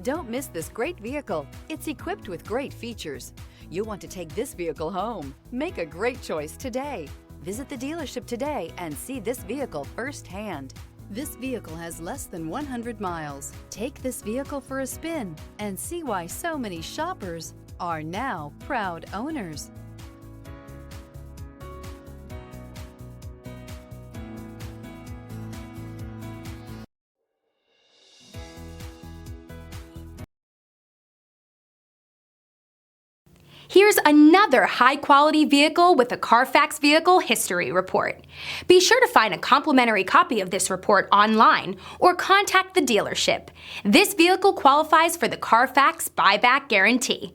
Don't miss this great vehicle. It's equipped with great features. You'll want to take this vehicle home. Make a great choice today. Visit the dealership today and see this vehicle firsthand. This vehicle has less than 100 miles. Take this vehicle for a spin and see why so many shoppers are now proud owners. Here's another high-quality vehicle with a Carfax Vehicle History Report. Be sure to find a complimentary copy of this report online or contact the dealership. This vehicle qualifies for the Carfax Buyback Guarantee.